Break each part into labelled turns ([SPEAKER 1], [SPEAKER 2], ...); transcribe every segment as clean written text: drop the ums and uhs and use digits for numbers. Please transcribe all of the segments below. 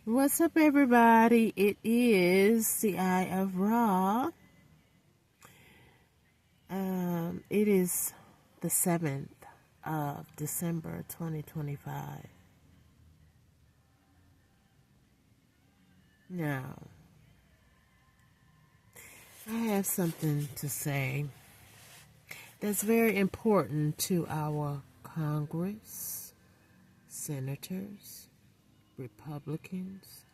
[SPEAKER 1] What's up, everybody? It is the Eye of Ra. It is the 7th of December, 2025. Now, I have something to say that's very important to our Congress, senators, Republicans,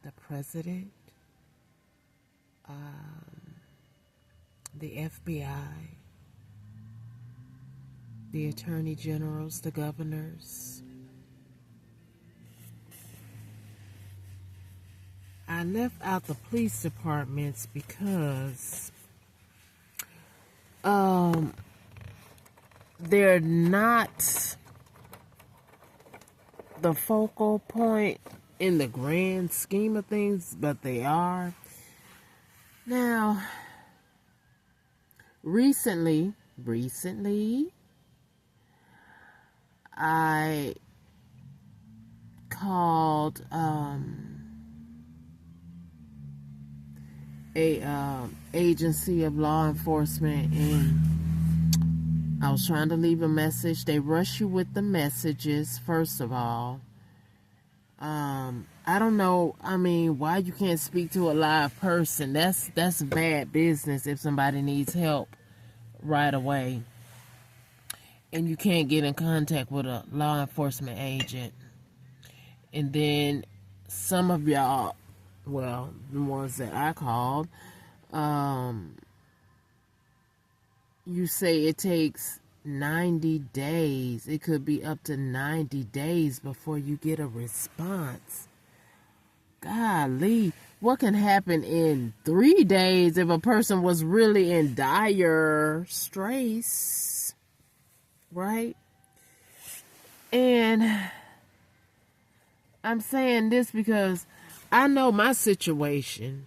[SPEAKER 1] the president, the FBI, the attorney generals, the governors. I left out the police departments because they're not the focal point in the grand scheme of things, but they are. Now, recently, I called a agency of law enforcement, and I was trying to leave a message. They rush you with the messages, first of all. I don't know, why you can't speak to a live person. That's bad business if somebody needs help right away and you can't get in contact with a law enforcement agent. And then some of y'all, well, the ones that I called, you say it takes 90 days. It could be up to 90 days before you get a response. Golly, what can happen in 3 days if a person was really in dire straits, right? And I'm saying this because I know my situation.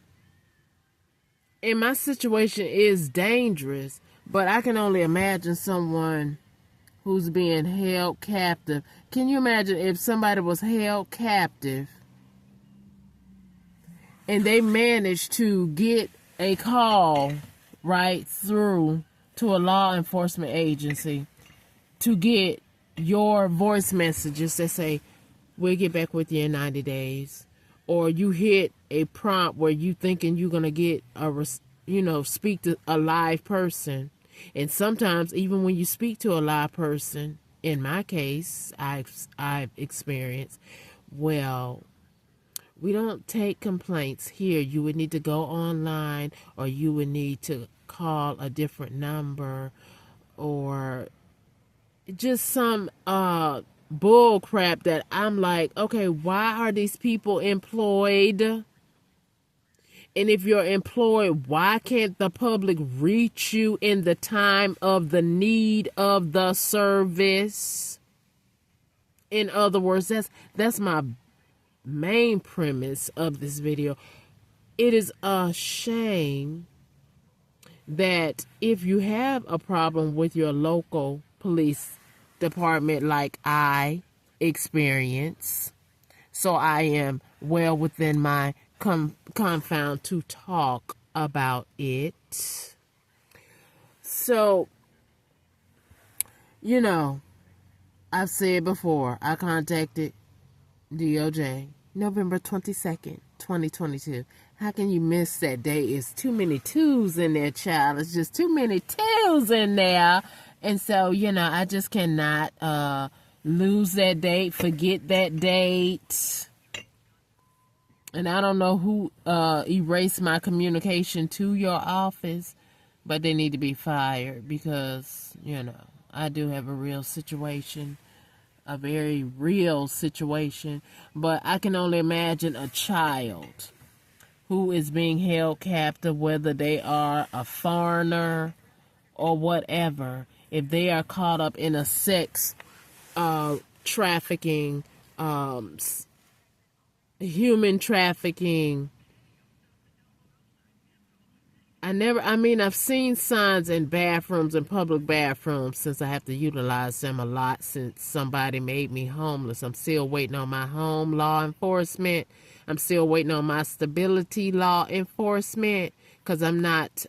[SPEAKER 1] And my situation is dangerous, but I can only imagine someone who's being held captive. Can you imagine if somebody was held captive and they managed to get a call right through to a law enforcement agency to get your voice messages that say, we'll get back with you in 90 days. Or you hit a prompt where you thinking you're going to get speak to a live person. And sometimes even when you speak to a live person, in my case, I've experienced, well, we don't take complaints here. You would need to go online, or you would need to call a different number, or just some bull crap that I'm like, okay, why are these people employed? And if you're employed, why can't the public reach you in the time of the need of the service? In other words, that's my main premise of this video. It is a shame that if you have a problem with your local police department like I experience, so I am well within my confound to talk about it. So, I've said before, I contacted DOJ November 22nd, 2022. How can you miss that day? It's too many twos in there, child. It's just too many twos in there. And so, I just cannot lose that date, forget that date. And I don't know who erased my communication to your office, but they need to be fired because, I do have a real situation, a very real situation. But I can only imagine a child who is being held captive, whether they are a foreigner or whatever, if they are caught up in a sex trafficking, human trafficking I've seen signs in bathrooms and public bathrooms since I have to utilize them a lot since somebody made me homeless. I'm still waiting on my home law enforcement. I'm still waiting on my stability law enforcement because I'm not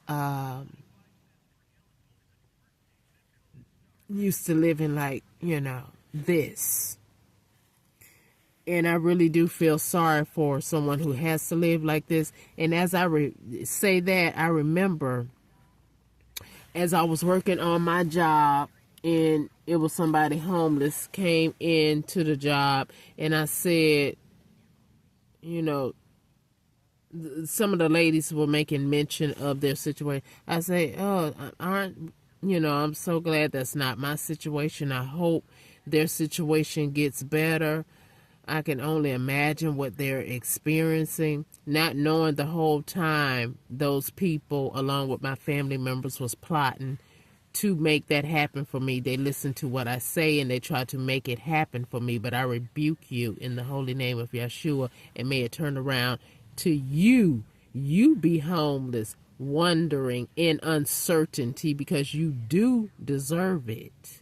[SPEAKER 1] used to living like, this. And I really do feel sorry for someone who has to live like this. And as I say that, I remember as I was working on my job and it was somebody homeless came into the job, and I said, some of the ladies were making mention of their situation. I say, I'm so glad that's not my situation. I hope their situation gets better. I can only imagine what they're experiencing, not knowing the whole time those people, along with my family members, was plotting to make that happen for me. They listen to what I say and they try to make it happen for me, but I rebuke you in the holy name of Yeshua, and may it turn around to you. You be homeless, wondering in uncertainty, because you do deserve it.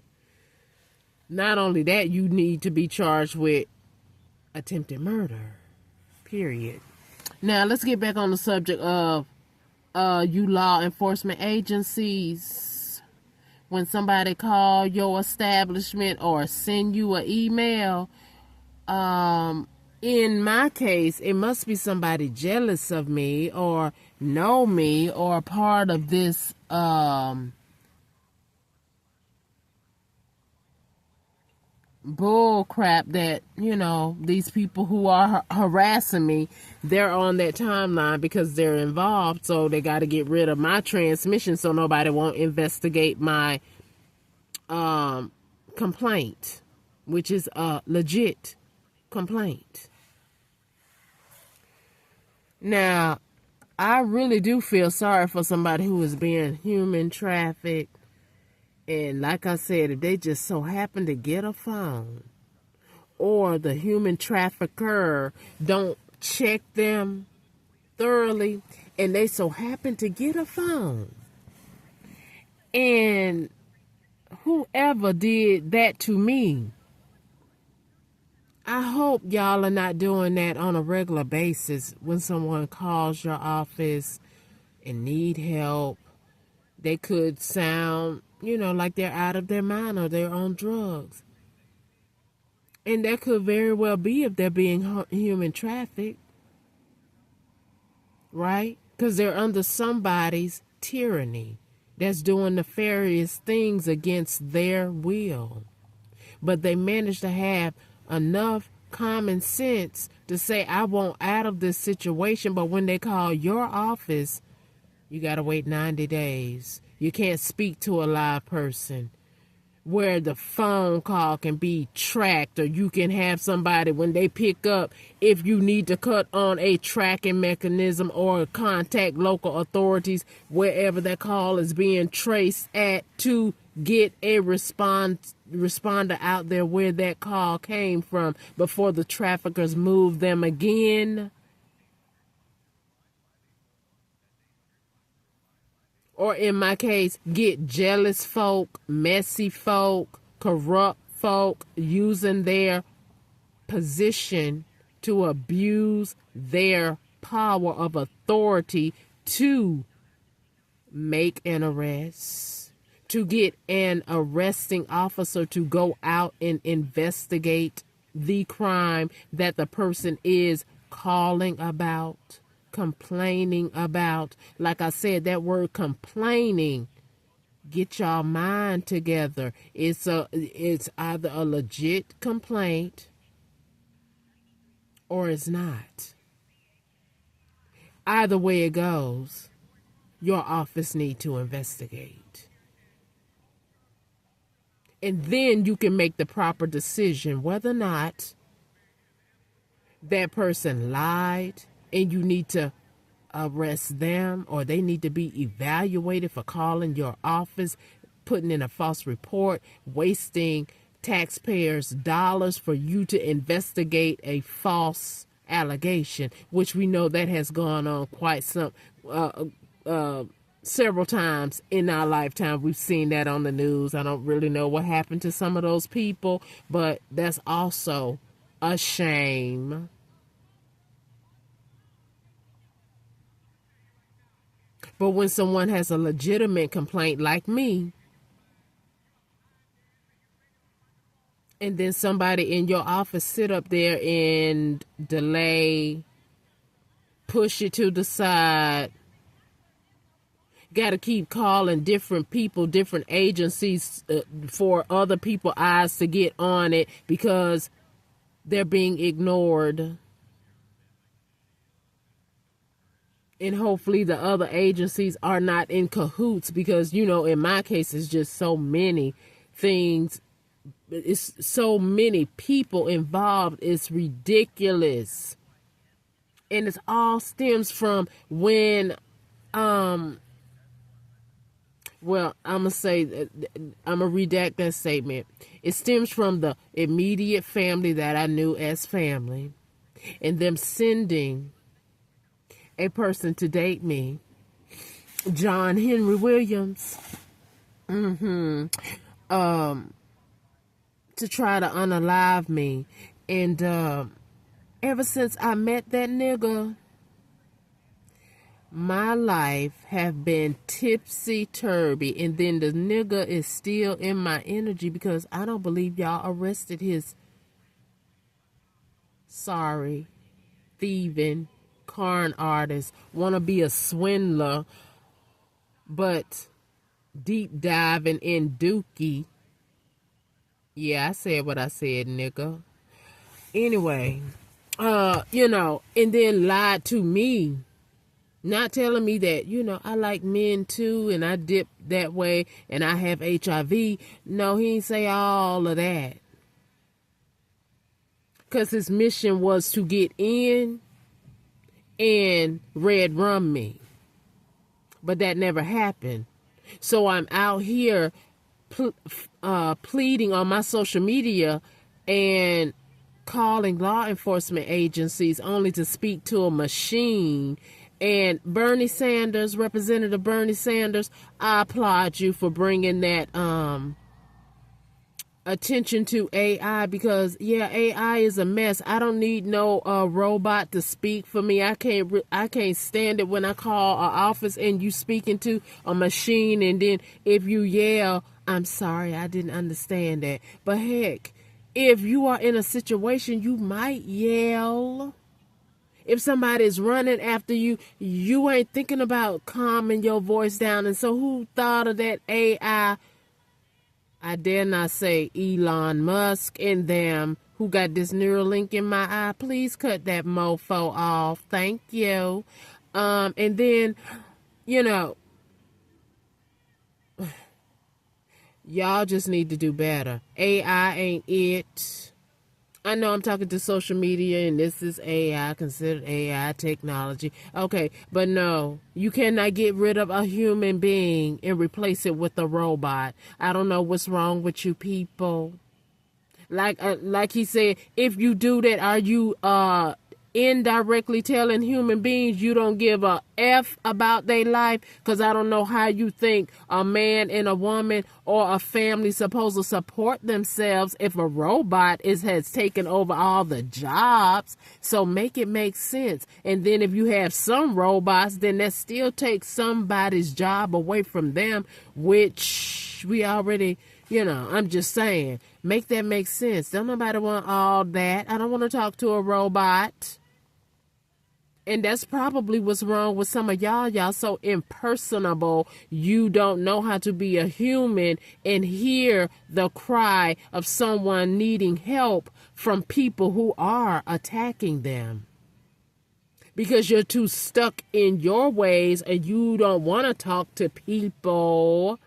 [SPEAKER 1] Not only that, you need to be charged with attempted murder, period. Now let's get back on the subject of you law enforcement agencies. When somebody call your establishment or send you an email, in my case, it must be somebody jealous of me or know me or a part of this bull crap that, these people who are harassing me, they're on that timeline because they're involved. So they got to get rid of my transmission so nobody won't investigate my complaint, which is a legit complaint. Now, I really do feel sorry for somebody who is being human trafficked. And like I said, if they just so happen to get a phone, or the human trafficker don't check them thoroughly, and they so happen to get a phone, and whoever did that to me, I hope y'all are not doing that on a regular basis. When someone calls your office and need help, they could sound, like they're out of their mind or they're on drugs. And that could very well be if they're being human trafficked, right? Because they're under somebody's tyranny that's doing nefarious things against their will. But they manage to have enough common sense to say, I want out of this situation. But when they call your office, you got to wait 90 days. You can't speak to a live person, where the phone call can be tracked, or you can have somebody when they pick up, if you need to cut on a tracking mechanism or contact local authorities wherever that call is being traced at, to get a responder out there where that call came from before the traffickers move them again. Or in my case, get jealous folk, messy folk, corrupt folk using their position to abuse their power of authority to make an arrest, to get an arresting officer to go out and investigate the crime that the person is calling about, complaining about. Like I said, that word complaining, get y'all mind together. It's either a legit complaint or it's not. Either way it goes, your office need to investigate. And then you can make the proper decision whether or not that person lied and you need to arrest them, or they need to be evaluated for calling your office, putting in a false report, wasting taxpayers' dollars for you to investigate a false allegation, which we know that has gone on quite some several times in our lifetime. We've seen that on the news. I don't really know what happened to some of those people, but that's also a shame. But when someone has a legitimate complaint like me, and then somebody in your office sit up there and delay, push it to the side, got to keep calling different people, different agencies for other people's eyes to get on it because they're being ignored. And hopefully the other agencies are not in cahoots because, you know, in my case, it's just so many things. It's so many people involved. It's ridiculous. And it all stems from when, well, I'm going to say, I'm going to redact that statement. It stems from the immediate family that I knew as family and them sending a person to date me, John Henry Williams, to try to unalive me. And ever since I met that nigga, my life have been tipsy-turvy. And then the nigga is still in my energy because I don't believe y'all arrested his thieving con artist, want to be a swindler, but deep diving in dookie. Yeah, I said what I said, nigga. Anyway, you know, and then lied to me, not telling me that, you know, I like men too, and I dip that way, and I have HIV. No, he ain't say all of that. Because his mission was to get in and red rum me. But that never happened. So I'm out here pleading on my social media and calling law enforcement agencies only to speak to a machine. And Bernie Sanders, Representative Bernie Sanders, I applaud you for bringing that attention to AI because, yeah, AI is a mess. I don't need no robot to speak for me. I can't stand it when I call an office and you speaking to a machine, and then if you yell, I'm sorry, I didn't understand that. But heck, if you are in a situation, you might yell. If somebody is running after you, you ain't thinking about calming your voice down. And so who thought of that AI? I dare not say Elon Musk and them who got this Neuralink in my eye. Please cut that mofo off. Thank you. And then, you know, y'all just need to do better. AI ain't it. I know I'm talking to social media and this is AI, considered AI technology. Okay, but no, you cannot get rid of a human being and replace it with a robot. I don't know what's wrong with you people. Like he said, if you do that, are you indirectly telling human beings you don't give a F about their life? Because I don't know how you think a man and a woman or a family supposed to support themselves if a robot has taken over all the jobs. So make it make sense. And then if you have some robots, then that still takes somebody's job away from them, which we already, you know, I'm just saying, make that make sense. Don't nobody want all that. I don't want to talk to a robot. And that's probably what's wrong with some of y'all. Y'all so impersonable. You don't know how to be a human and hear the cry of someone needing help from people who are attacking them. Because you're too stuck in your ways and you don't want to talk to people.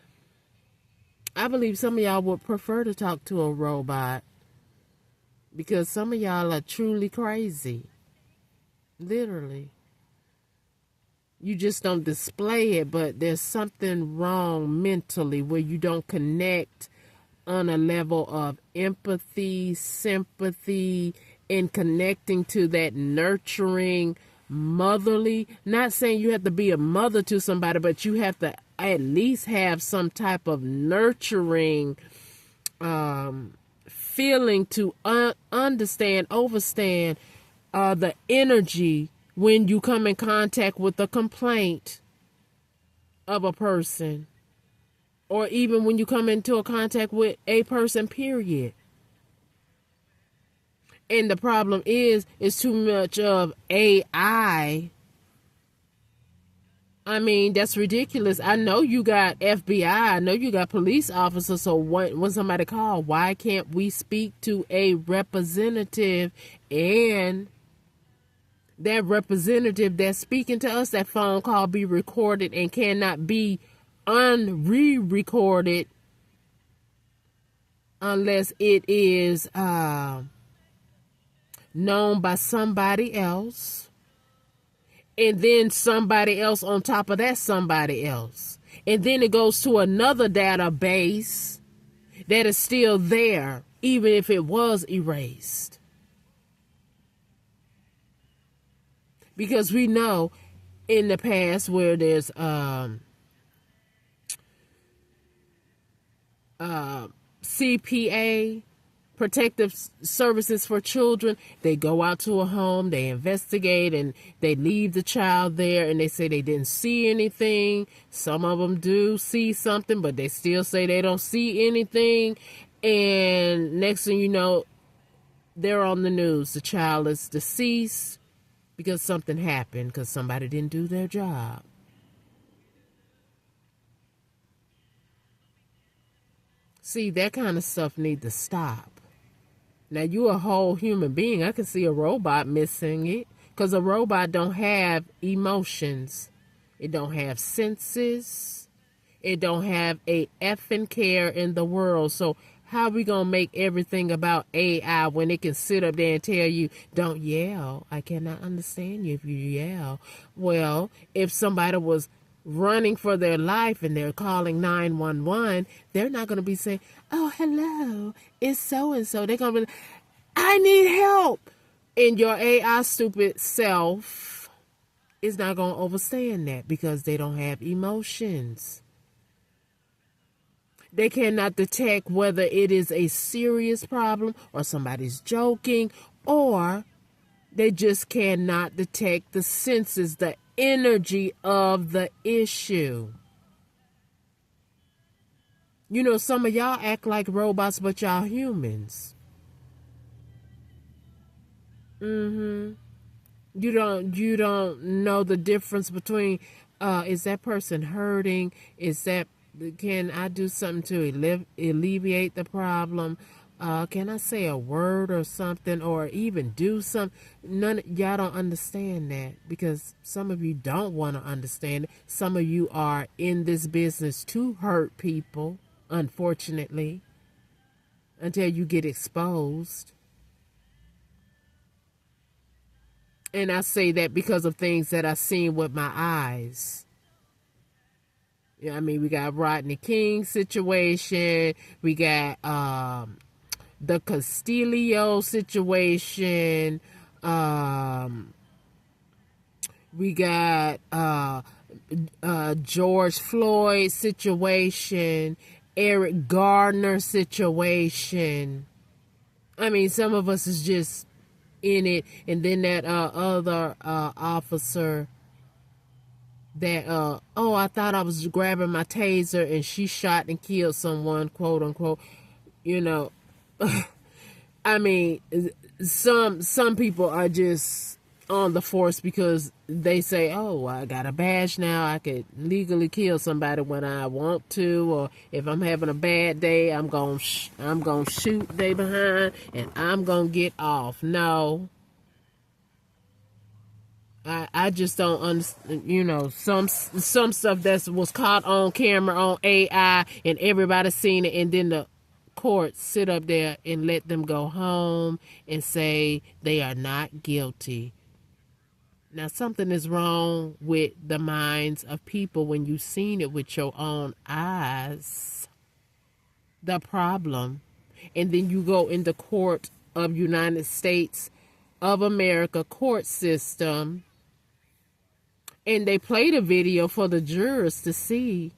[SPEAKER 1] I believe some of y'all would prefer to talk to a robot. Because some of y'all are truly crazy. Literally. You just don't display it, but there's something wrong mentally where you don't connect on a level of empathy, sympathy, and connecting to that nurturing motherly. Not saying you have to be a mother to somebody, but you have to at least have some type of nurturing feeling to understand, overstand the energy when you come in contact with a complaint of a person, or even when you come into a contact with a person, period. And the problem is too much of AI. I mean, that's ridiculous. I know you got FBI. I know you got police officers. So when somebody calls, why can't we speak to a representative, and that representative that's speaking to us, that phone call be recorded and cannot be unre-recorded unless it is known by somebody else, and then somebody else on top of that somebody else, and then it goes to another database that is still there even if it was erased, because we know in the past where there's CPA, protective services for children, they go out to a home, they investigate, and they leave the child there, and they say they didn't see anything. Some of them do see something, but they still say they don't see anything. And next thing you know, they're on the news. The child is deceased because something happened, because somebody didn't do their job. See, that kind of stuff needs to stop. Now, you're a whole human being. I can see a robot missing it, because a robot don't have emotions. It don't have senses. It don't have a effing care in the world. So how are we going to make everything about AI when it can sit up there and tell you, don't yell. I cannot understand you if you yell. Well, if somebody was running for their life and they're calling 911, they're not going to be saying, oh, hello, it's so-and-so. They're going to be, I need help. And your AI stupid self is not going to understand that, because they don't have emotions. They cannot detect whether it is a serious problem or somebody's joking, or they just cannot detect the senses, the energy of the issue. You know, some of y'all act like robots, but y'all humans. You don't know the difference between is that person hurting? Can I do something to alleviate the problem? Can I say a word or something, or even do something? Y'all don't understand that, because some of you don't want to understand it. Some of you are in this business to hurt people, unfortunately, until you get exposed. And I say that because of things that I've seen with my eyes. Yeah, I mean, we got Rodney King situation. We got the Castillo situation. We got George Floyd situation. Eric Gardner situation. I mean, some of us is just in it. And then that other officer that I thought I was grabbing my taser and she shot and killed someone, quote unquote. You know, I mean, some people are just on the force because they say, oh, I got a badge now, I could legally kill somebody when I want to, or if I'm having a bad day, I'm gonna shoot they behind and I'm gonna get off. No, I just don't understand. You know, some stuff that was caught on camera on AI and everybody seen it, and then the court sit up there and let them go home and say they are not guilty. Now, something is wrong with the minds of people when you've seen it with your own eyes. The problem. And then you go in the court of United States of America court system, And they play the video for the jurors to see.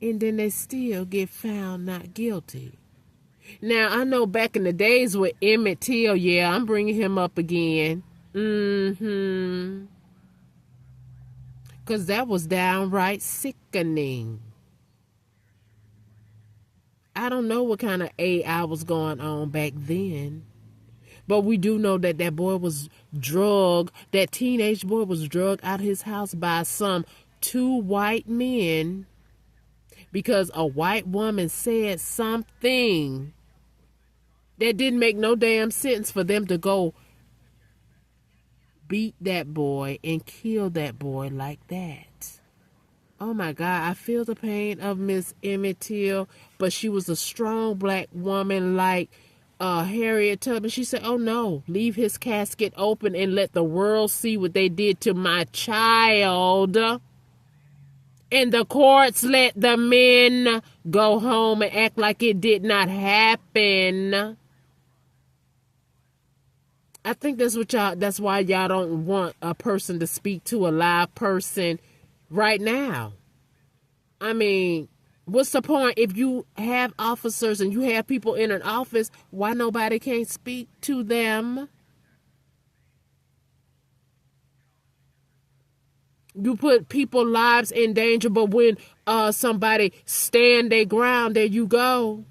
[SPEAKER 1] And then they still get found not guilty. Now, I know back in the days with Emmett Till, yeah, I'm bringing him up again. Because that was downright sickening. I don't know what kind of AI was going on back then. But we do know that that boy was drugged, that teenage boy was drugged out of his house by some 2 white men because a white woman said something that didn't make no damn sense for them to go beat that boy and kill that boy like that. Oh my God, I feel the pain of Miss Emmett Till, but she was a strong black woman like Harriet Tubman. She said, oh no, leave his casket open and let the world see what they did to my child. And the courts let the men go home and act like it did not happen. I think that's why y'all don't want a person to speak to a live person right now. I mean, what's the point if you have officers and you have people in an office, why nobody can't speak to them? You put people's lives in danger, but when somebody stand their ground, there you go.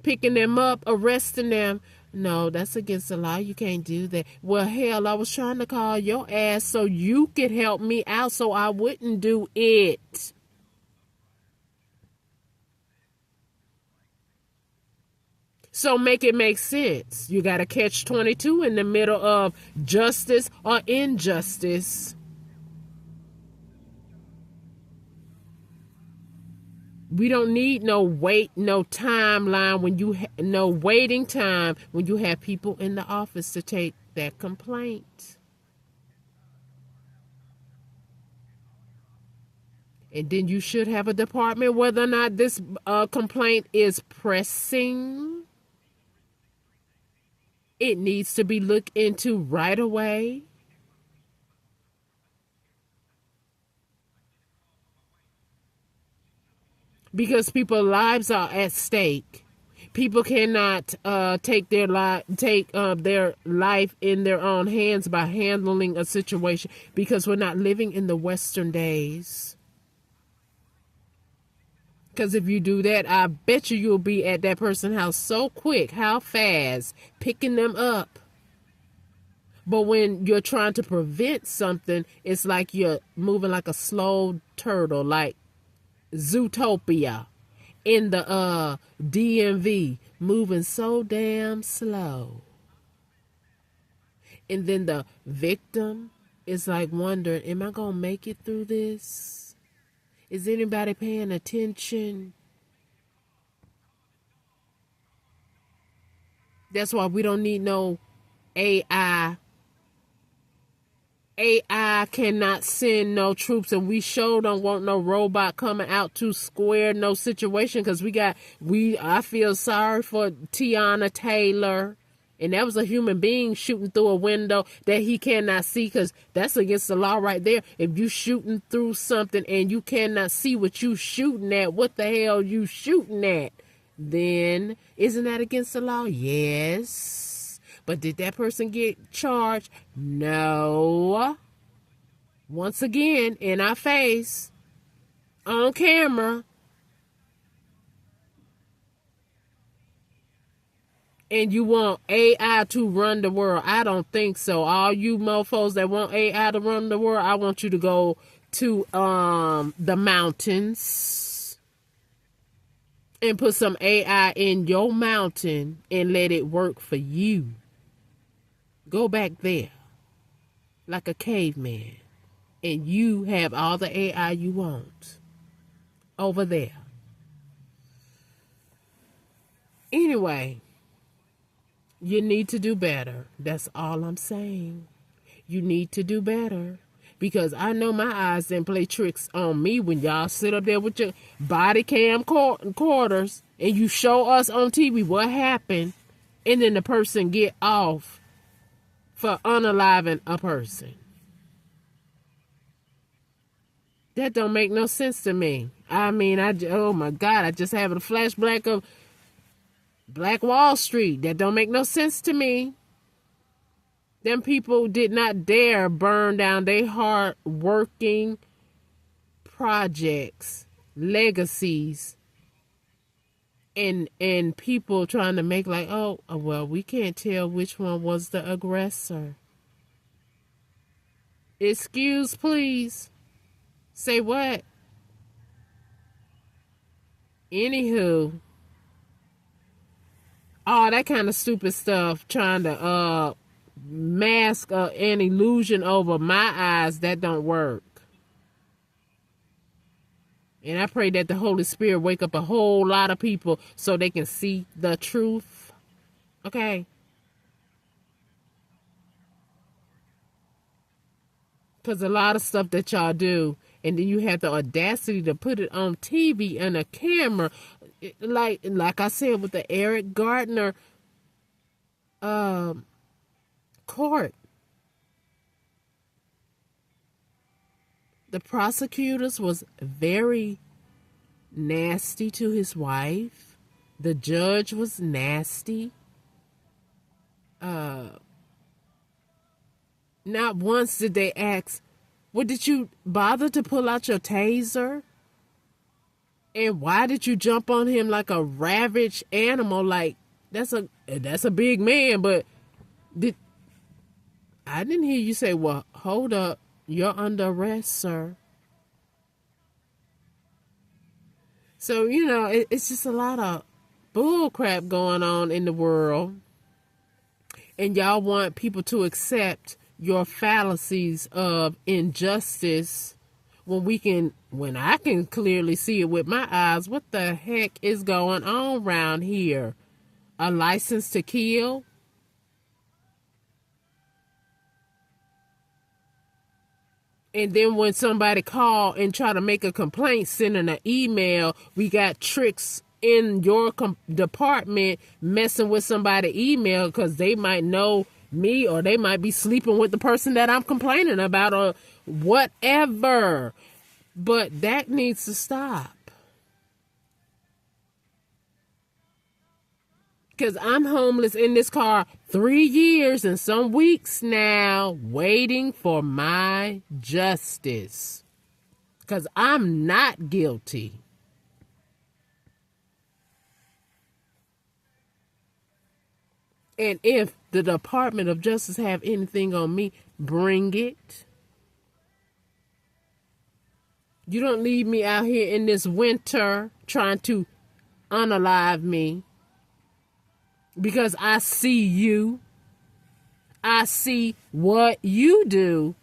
[SPEAKER 1] Picking them up, arresting them. No, that's against the law. You can't do that. Well, hell, I was trying to call your ass so you could help me out so I wouldn't do it. So make it make sense. You got to catch 22 in the middle of justice or injustice. We don't need no timeline when you no waiting time when you have people in the office to take that complaint. And then you should have a department whether or not this complaint is pressing. It needs to be looked into right away. Because people's lives are at stake. People cannot take their life in their own hands by handling a situation because we're not living in the Western days. Because if you do that, I bet you'll be at that person's house so quick, how fast, picking them up. But when you're trying to prevent something, it's like you're moving like a slow turtle, like Zootopia in the DMV, moving so damn slow. And then the victim is like wondering, am I going to make it through this? Is anybody paying attention? That's why we don't need no AI. AI cannot send no troops, and we sure don't want no robot coming out to square no situation because I feel sorry for Tiana Taylor. And that was a human being shooting through a window that he cannot see because that's against the law right there. If you shooting through something and you cannot see what you shooting at, what the hell you shooting at? Then isn't that against the law? Yes. But did that person get charged? No. Once again, in our face, on camera. And you want AI to run the world. I don't think so. All you mofos that want AI to run the world, I want you to go to the mountains and put some AI in your mountain and let it work for you. Go back there like a caveman and you have all the AI you want over there. Anyway, you need to do better. That's all I'm saying. You need to do better. Because I know my eyes didn't play tricks on me when y'all sit up there with your body cam quarters and you show us on TV what happened and then the person get off for unaliving a person. That don't make no sense to me. I mean, oh my God, I just have a flashback of Black Wall Street. That don't make no sense to me. Them people did not dare burn down their hard working projects, legacies, and people trying to make like, oh, well, we can't tell which one was the aggressor. Excuse, please. Say what? Anywho, all that kind of stupid stuff, trying to mask an illusion over my eyes, that don't work. And I pray that the Holy Spirit wake up a whole lot of people so they can see the truth. Okay? Because a lot of stuff that y'all do, and then you have the audacity to put it on TV and a camera, like I said with the Eric Gardner court. The prosecutors was very nasty to his wife. The judge was nasty. Not once did they ask, well, did you bother to pull out your taser? And why did you jump on him like a ravaged animal? Like, that's a big man, but I didn't hear you say, well, hold up. You're under arrest, sir. So, it's just a lot of bull crap going on in the world. And y'all want people to accept your fallacies of injustice when I can clearly see it with my eyes. What the heck is going on around here? A license to kill? And then when somebody call and try to make a complaint, sending an email, we got tricks in your department messing with somebody's email because they might know me or they might be sleeping with the person that I'm complaining about or whatever. But that needs to stop. Because I'm homeless in this car 3 years and some weeks now waiting for my justice. Because I'm not guilty. And if the Department of Justice have anything on me, bring it. You don't leave me out here in this winter trying to unalive me. Because I see you. I see what you do.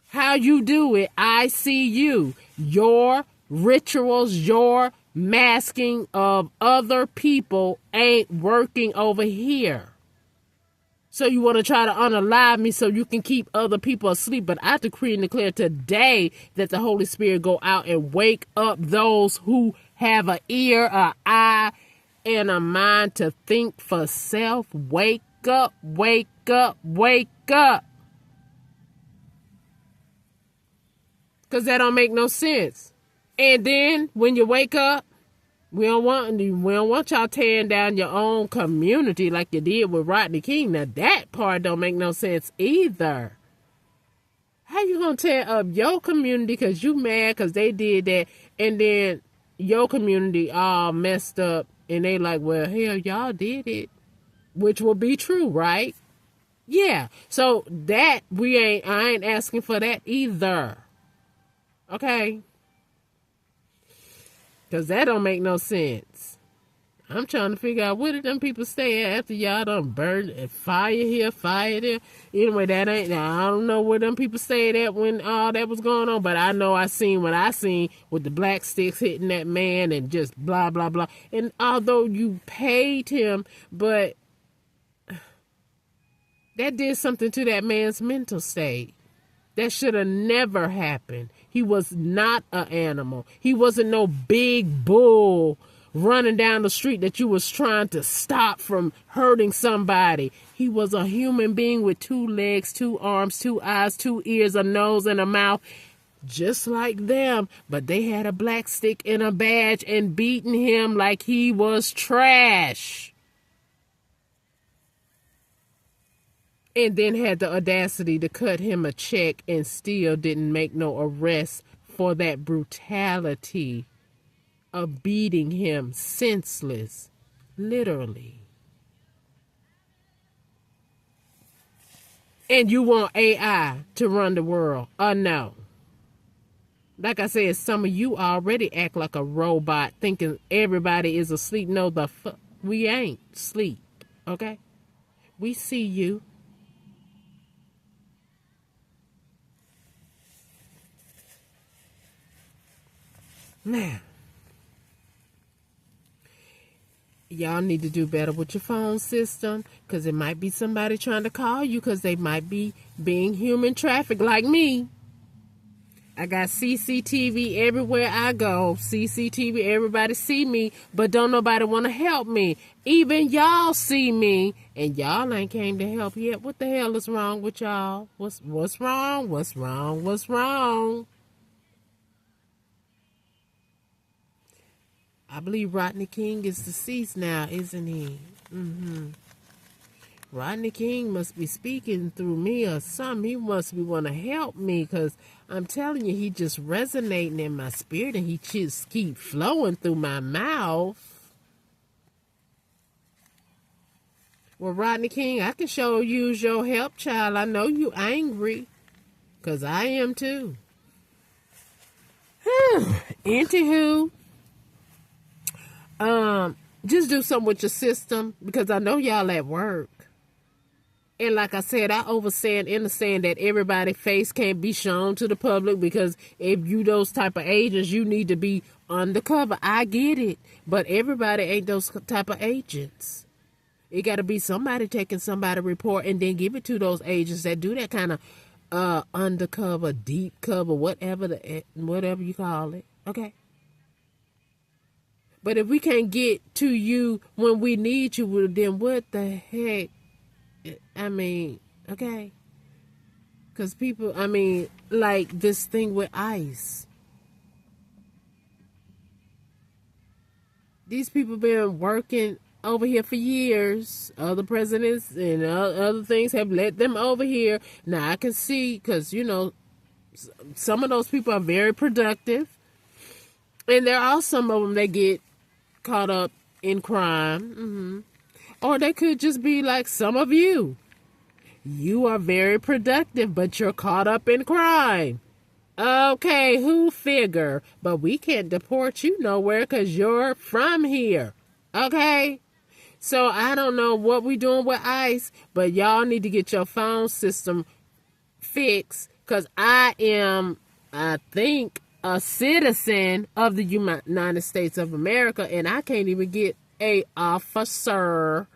[SPEAKER 1] How you do it. I see you. Your rituals, your masking of other people ain't working over here. So you want to try to unalive me so you can keep other people asleep. But I decree and declare today that the Holy Spirit go out and wake up those who have an ear, an eye, and a mind to think for self. Wake up, wake up, wake up. Because that don't make no sense. And then when you wake up, we don't want y'all tearing down your own community like you did with Rodney King. Now that part don't make no sense either. How you gonna tear up your community because you mad because they did that, and then your community all messed up and they like, well, hell, y'all did it, which will be true, right? Yeah. So that I ain't asking for that either. Okay. Because that don't make no sense. I'm trying to figure out where did them people stay at after y'all done burned and fire here, fire there. Anyway, I don't know where them people stayed at when all that was going on, but I know I seen what I seen with the black sticks hitting that man and just blah, blah, blah. And although you paid him, but that did something to that man's mental state. That should have never happened. He was not an animal. He wasn't no big bull running down the street that you was trying to stop from hurting somebody. He was a human being with 2 legs, 2 arms, 2 eyes, 2 ears, a nose, and a mouth. just like them, but they had a black stick and a badge and beating him like he was trash. And then had the audacity to cut him a check and still didn't make no arrest for that brutality of beating him senseless, literally. And you want AI to run the world? No. Like I said, some of you already act like a robot thinking everybody is asleep. No, we ain't asleep, okay? We see you. Now, y'all need to do better with your phone system, because it might be somebody trying to call you because they might be being human trafficked like me. I got CCTV everywhere I go. CCTV, everybody see me, but don't nobody want to help me. Even y'all see me, and y'all ain't came to help yet. What the hell is wrong with y'all? What's wrong? What's wrong? What's wrong? I believe Rodney King is deceased now, isn't he? Rodney King must be speaking through me or something. He must be want to help me, because I'm telling you, he just resonating in my spirit, and he just keep flowing through my mouth. Well, Rodney King, I can sure use your help, child. I know you angry, because I am too. Anywho, just do something with your system, because I know y'all at work. And like I said, I understand that everybody's face can't be shown to the public, because if you those type of agents, you need to be undercover. I get it. But everybody ain't those type of agents. It got to be somebody taking somebody report and then give it to those agents that do that kind of undercover, deep cover, whatever you call it. Okay? But if we can't get to you when we need you, well, then what the heck? I mean, okay. Because people, I mean, like this thing with ICE. These people been working over here for years. Other presidents and other things have led them over here. Now I can see, because, you know, some of those people are very productive. And there are some of them that get caught up in crime. Or they could just be like some of you. You are very productive, but you're caught up in crime. Okay, who figure? But we can't deport you nowhere because you're from here. Okay? So I don't know what we doing with ICE, but y'all need to get your phone system fixed, because I am, I think, a citizen of the United States of America, and I can't even get a officer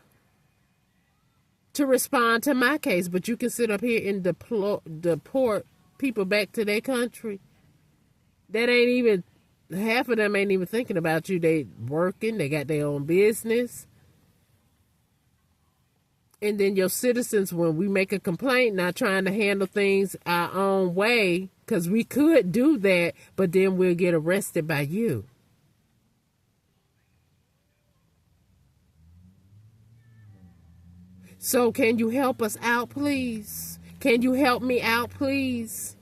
[SPEAKER 1] to respond to my case. But you can sit up here and deport people back to their country. That ain't even, half of them ain't even thinking about you. They working, they got their own business. And then your citizens, when we make a complaint, not trying to handle things our own way, because we could do that, but then we'll get arrested by you. So can you help us out, please? Can you help me out, please?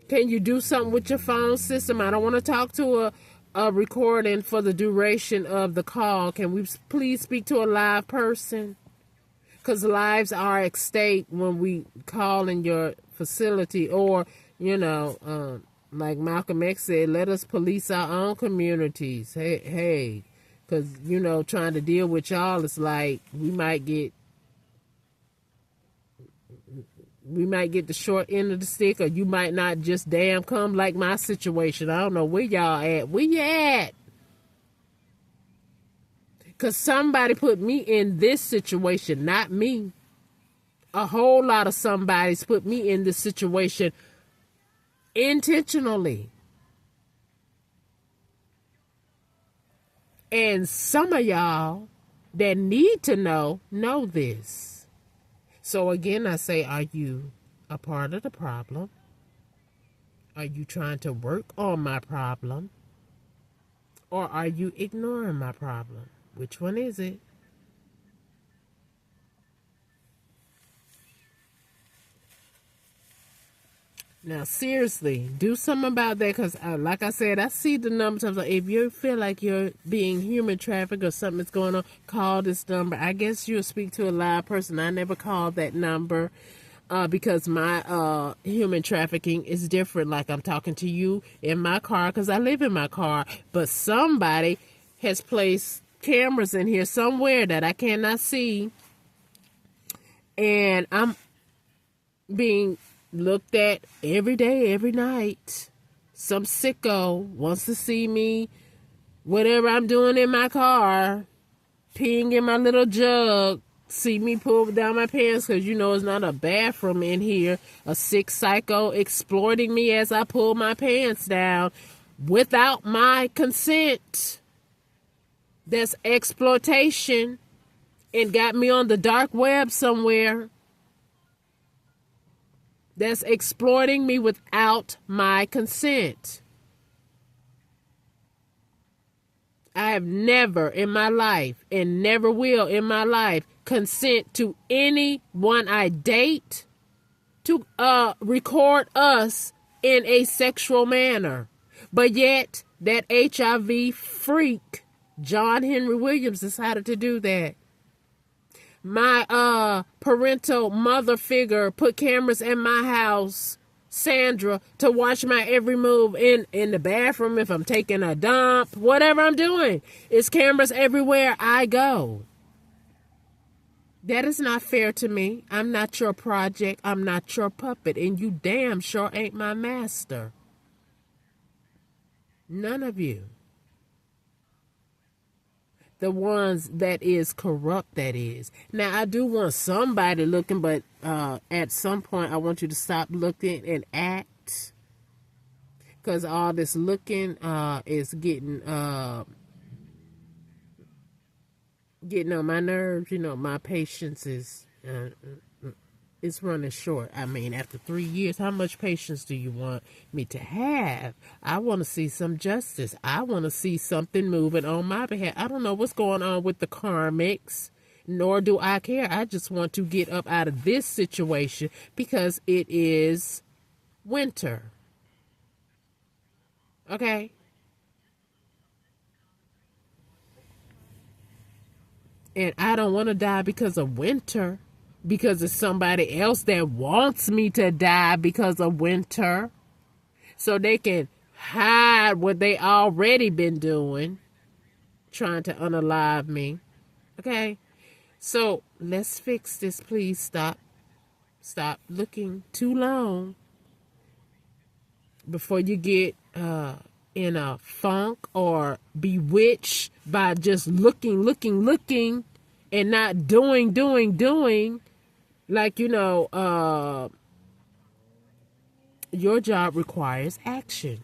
[SPEAKER 1] Can you do something with your phone system? I don't want to talk to a recording for the duration of the call. Can we please speak to a live person? Because lives are at stake when we call in your facility. Or, you know, like Malcolm X said, let us police our own communities. Hey, because, you know, trying to deal with y'all, it's like we might get the short end of the stick, or you might not just damn come, like my situation. I don't know where y'all at. Where you at? Because somebody put me in this situation, not me. A whole lot of somebody's put me in this situation intentionally. And some of y'all that need to know this. So again, I say, are you a part of the problem? Are you trying to work on my problem? Or are you ignoring my problem? Which one is it? Now, seriously, do something about that because, like I said, I see the numbers. I was like, if you feel like you're being human trafficked or something's going on, call this number. I guess you'll speak to a live person. I never called that number because my human trafficking is different. Like I'm talking to you in my car because I live in my car. But somebody has placed cameras in here somewhere that I cannot see. And I'm being looked at every day, every night. Some sicko wants to see me, whatever I'm doing in my car, peeing in my little jug, see me pull down my pants because it's not a bathroom in here. A sick psycho exploiting me as I pull my pants down without my consent. That's exploitation and got me on the dark web somewhere. That's exploiting me without my consent. I have never in my life and never will in my life consent to anyone I date to record us in a sexual manner. But yet that HIV freak, John Henry Williams, decided to do that. My parental mother figure put cameras in my house, Sandra, to watch my every move in the bathroom, if I'm taking a dump, whatever I'm doing. It's cameras everywhere I go. That is not fair to me. I'm not your project. I'm not your puppet. And you damn sure ain't my master. None of you. The ones that is corrupt, that is. Now, I do want somebody looking, but at some point, I want you to stop looking and act. Because all this looking is getting on my nerves. My patience is it's running short. I mean, after 3 years, how much patience do you want me to have? I want to see some justice. I want to see something moving on my behalf. I don't know what's going on with the karmics, nor do I care. I just want to get up out of this situation because it is winter. Okay? And I don't want to die because of winter. Because it's somebody else that wants me to die because of winter. So they can hide what they already been doing. Trying to unalive me. Okay? So let's fix this, please. Stop looking too long before you get in a funk or bewitched by just looking and not doing. Like, your job requires action.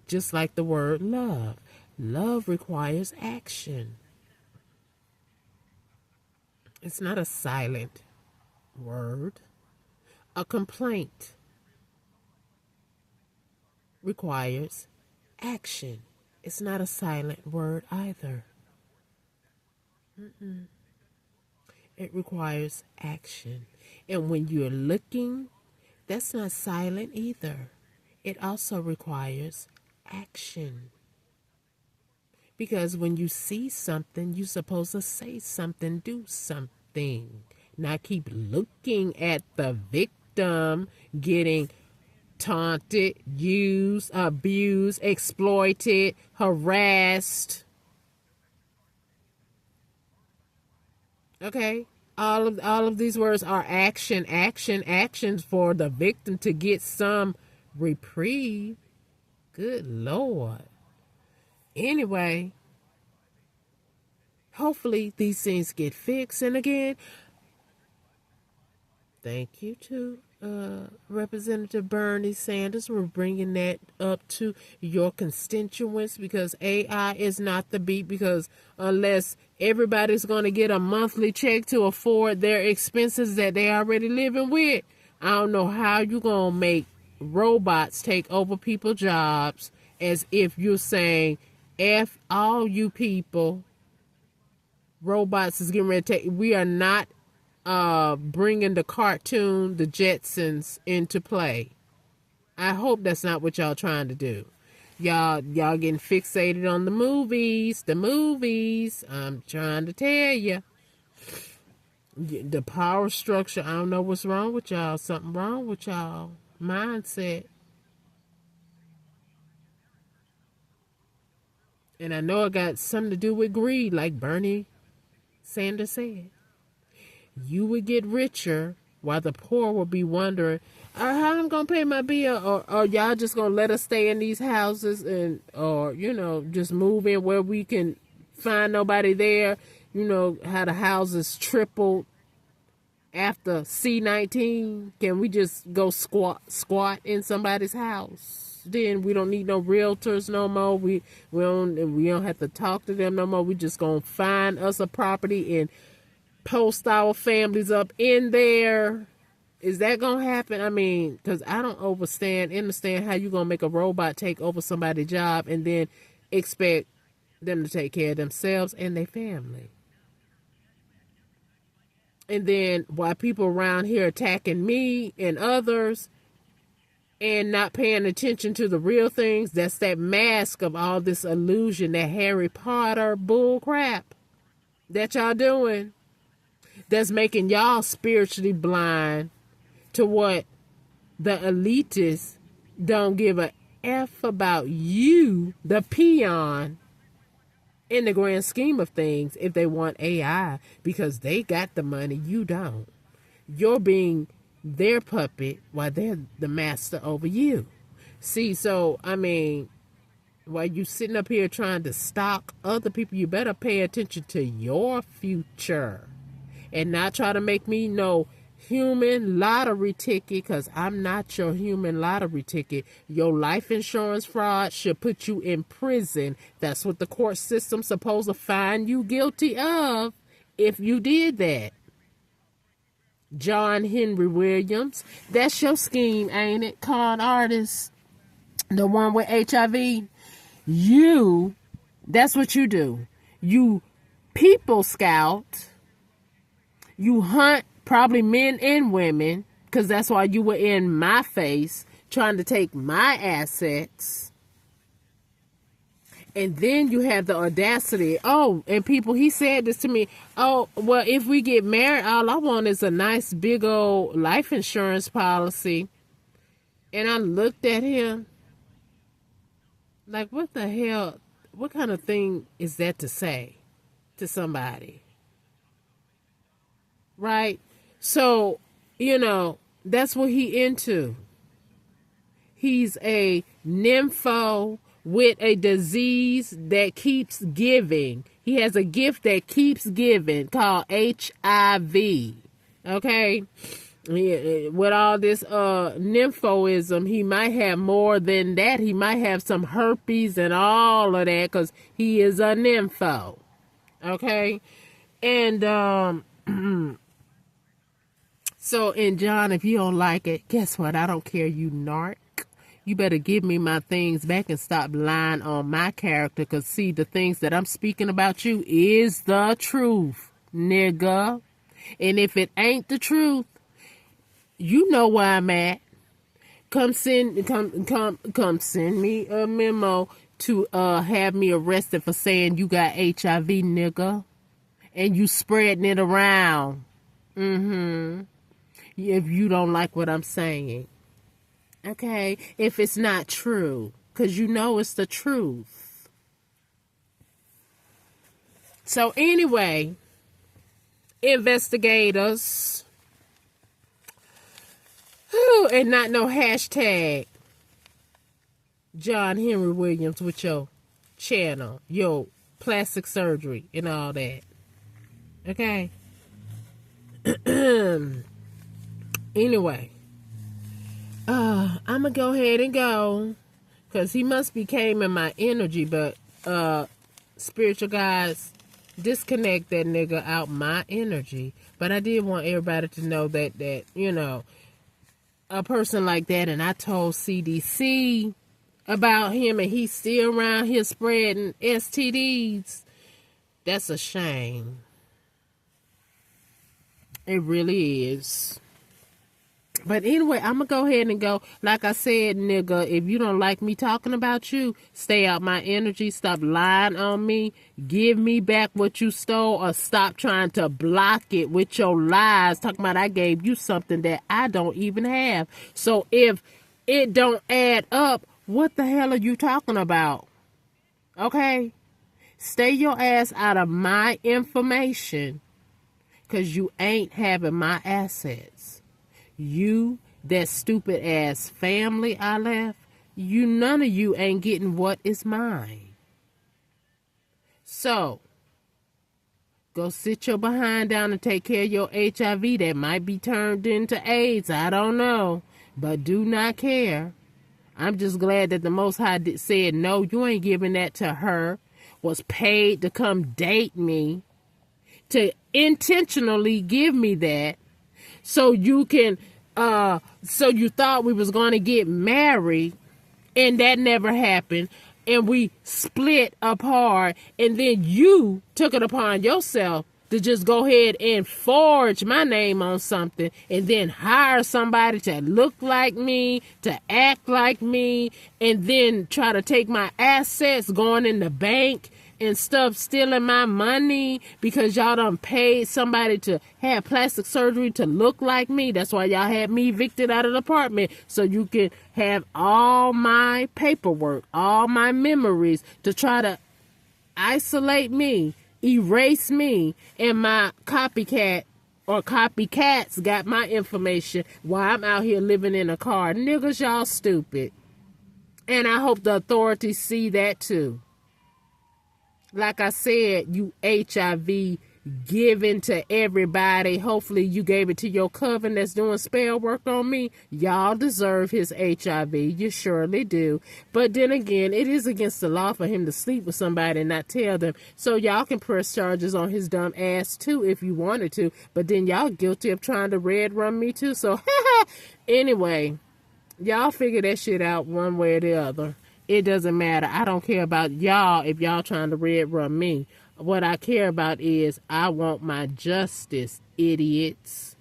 [SPEAKER 1] Just like the word love. Love requires action. It's not a silent word. A complaint requires action. It's not a silent word either. It requires action. And when you're looking, that's not silent either. It also requires action. Because when you see something, you're supposed to say something, do something. Not keep looking at the victim getting taunted, used, abused, exploited, harassed. Okay? All of these words are actions for the victim to get some reprieve. Good Lord. Anyway, hopefully these things get fixed. And again, thank you to Representative Bernie Sanders for bringing that up to your constituents, because AI is not the beat, because unless everybody's going to get a monthly check to afford their expenses that they already living with, I don't know how you're going to make robots take over people's jobs, as if you're saying, F all you people, robots is getting ready to take. We are not bringing the cartoon, the Jetsons, into play. I hope that's not what y'all trying to do. Y'all getting fixated on the movies. I'm trying to tell you. The power structure, I don't know what's wrong with y'all. Something wrong with y'all mindset. And I know it got something to do with greed, like Bernie Sanders said. You would get richer while the poor will be wondering, how I'm going to pay my bill? Or y'all just going to let us stay in these houses or just move in where we can find nobody there? You know, how the houses tripled after C-19. Can we just go squat in somebody's house? Then we don't need no realtors no more. We don't have to talk to them no more. We just going to find us a property and post our families up in there. Is that gonna happen? I mean, because I don't understand how you gonna make a robot take over somebody's job and then expect them to take care of themselves and their family. And then while people around here attacking me and others and not paying attention to the real things, that's that mask of all this illusion, that Harry Potter bull crap that y'all doing. That's making y'all spiritually blind to what the elitists don't give a F about you, the peon, in the grand scheme of things, if they want AI, because they got the money, you don't. You're being their puppet while they're the master over you. See, so, I mean, while you sitting up here trying to stalk other people, you better pay attention to your future. And not try to make me no human lottery ticket, because I'm not your human lottery ticket. Your life insurance fraud should put you in prison. That's what the court system's supposed to find you guilty of if you did that. John Henry Williams, that's your scheme, ain't it? Con artist, the one with HIV. That's what you do. You people scout. You hunt probably men and women, because that's why you were in my face trying to take my assets. And then you have the audacity. Oh, and people, he said this to me. Oh, well, if we get married, all I want is a nice big old life insurance policy. And I looked at him like, what the hell? What kind of thing is that to say to somebody? Right? So, that's what he into. He's a nympho with a disease that keeps giving. He has a gift that keeps giving called HIV. Okay? With all this nymphoism, he might have more than that. He might have some herpes and all of that, because he is a nympho. Okay? And, so, and John, if you don't like it, guess what? I don't care, you narc. You better give me my things back and stop lying on my character. Because, see, the things that I'm speaking about you is the truth, nigga. And if it ain't the truth, you know where I'm at. Come send me a memo to have me arrested for saying you got HIV, nigga. And you spreading it around. If you don't like what I'm saying. Okay? If it's not true. Because you know it's the truth. So anyway, investigators. And not no hashtag John Henry Williams with your channel. Your plastic surgery and all that. Okay? Anyway, I'm gonna go ahead and go, because he must be came in my energy, but spiritual guys, disconnect that nigga out my energy. But I did want everybody to know that a person like that, and I told CDC about him, and he's still around here spreading STDs. That's a shame. It really is. But anyway, I'm going to go ahead and go. Like I said, nigga, if you don't like me talking about you, stay out my energy. Stop lying on me. Give me back what you stole, or stop trying to block it with your lies. Talking about I gave you something that I don't even have. So if it don't add up, what the hell are you talking about? Okay? Stay your ass out of my information, because you ain't having my assets. You, that stupid ass family I left, none of you ain't getting what is mine. So, go sit your behind down and take care of your HIV that might be turned into AIDS. I don't know, but do not care. I'm just glad that the Most High said, no, you ain't giving that to her. Was paid to come date me, to intentionally give me that, so you can, so you thought we was going to get married, and that never happened, and we split apart, and then you took it upon yourself to just go ahead and forge my name on something, and then hire somebody to look like me, to act like me, and then try to take my assets going in the bank and stuff, stealing my money because y'all done paid somebody to have plastic surgery to look like me. That's why y'all had me evicted out of the apartment, so you can have all my paperwork, all my memories, to try to isolate me, erase me, and my copycat or copycats got my information while I'm out here living in a car. Niggas, y'all stupid. And I hope the authorities see that too. Like I said, you HIV giving to everybody. Hopefully you gave it to your coven that's doing spell work on me. Y'all deserve his HIV. You surely do. But then again, it is against the law for him to sleep with somebody and not tell them. So y'all can press charges on his dumb ass too if you wanted to. But then y'all guilty of trying to red run me too. So anyway, y'all figure that shit out one way or the other. It doesn't matter. I don't care about y'all if y'all trying to red run me. What I care about is I want my justice, idiots.